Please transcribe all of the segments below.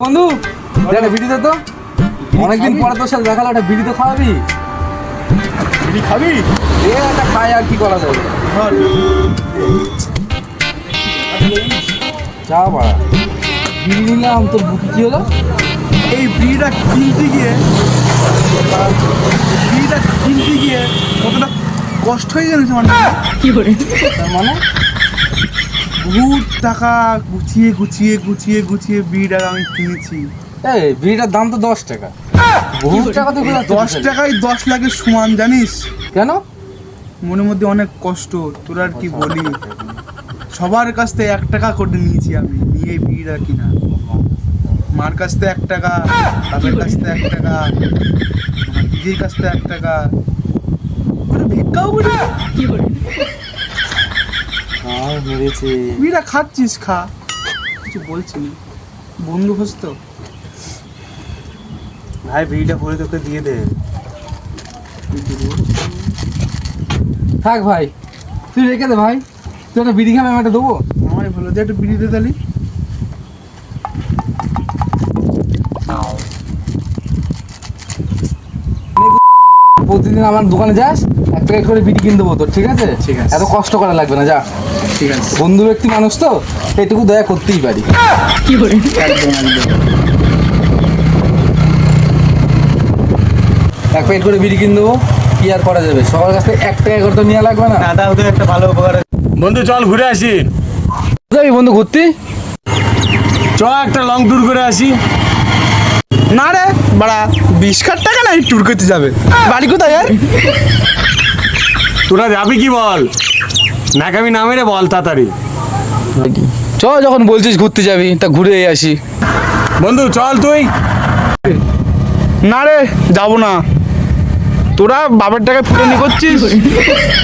বন্ধু একটা বিড়ি দে তো, অনেকদিন পরে তোর সাথে দেখালো, একটা বিড়ি তো খাওয়াবি। বিড়ি খাবি? একটা খাই, আর কি করা যাবে। চা বাড়া বিড়ি নিলাম, তোর বুকি কি হলো? এই বিড়িটা কিনতে গিয়ে কতটা কষ্ট হয়ে গেছে আমার। তার মানে বহুত টাকা গুছিয়ে বিড়িটা আমি কিনেছি। এই বিড়িটার দাম তো 10 টাকা। বহুত টাকা তো 10 টাকায় 10 লাখের সমান, জানিস? কেন? মনের মধ্যে অনেক কষ্ট, তোর আর কি বলি। সবার কাছ থেকে 1 টাকা করে নিয়েছি আমি, নিয়ে এই বিড়িটা কিনা। মার কাছ থেকে 1 টাকা, বাপের কাছ থেকে 1 টাকা, আমার দিদির কাছ থেকে 1 টাকা, ভিক্ষাও করি। মেরেছে। বিড়িটা খাচ্ছিস, খা, কিছু বলছি না, বন্ধু হোস তো। ভাই বিড়িটা করে তোকে দিয়ে দে। থাক ভাই, তুই রেখে দে ভাই। তুই একটা বিড়ি খাবে, আমি একটা দেবো। আমার ভালো দিয়ে একটু বিড়ি দে তাহলে। প্রতিদিন আমার দোকানে যাস, 1 প্যাকেট করে বিড়ি কিনে দেবো তোর, ঠিক আছে? ঠিক আছে। এত কষ্ট করা লাগবে না, যা। ঠিক আছে, বন্ধু ব্যক্তি মানুষ তো, এটুকু দয়া করতেই পারি। একদম একদম। 1 প্যাকেট করে বিড়ি কিনে দেবো, কি আর করা যাবে। সবার কাছ থেকে 1 টাকা করে তো নেওয়া লাগবে না। না, তাও তো একটা ভালো উপকার। বন্ধু চল ঘুরে আসি। যাবি বন্ধু ঘুরতে? চ একটা লং ট্যুর করে আসি। না রে বাড়া, 20 টাকা নাই ট্যুর করতে যাবে। বাড়ি কোথায় আর? তোরা যাবি কি বল, নাকামি নামে রে, বল তাড়াতাড়ি। চ, যখন বলছিস ঘুরতে যাবি, তা ঘুরে আসি। বন্ধু চল তুই। না রে, যাবো না। তোরা বাবার টাকায় ফুটানি করছিস,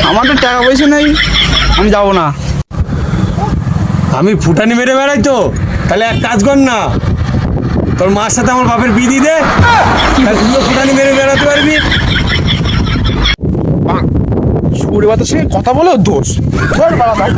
আমার তো টাকা পয়সা নেই, আমি যাবো না। আমি ফুটানি মেরে বেড়াই তো, তাহলে এক কাজ কর না, তোর মার সাথে আমার বাপের বিয়ে দিয়ে দে, তাহলে তুইও ফুটানি মেরে বেড়াতে পারবি। সুরে বাতার সঙ্গে কথা বলেও দোষ। ধর বাড়া ভাই।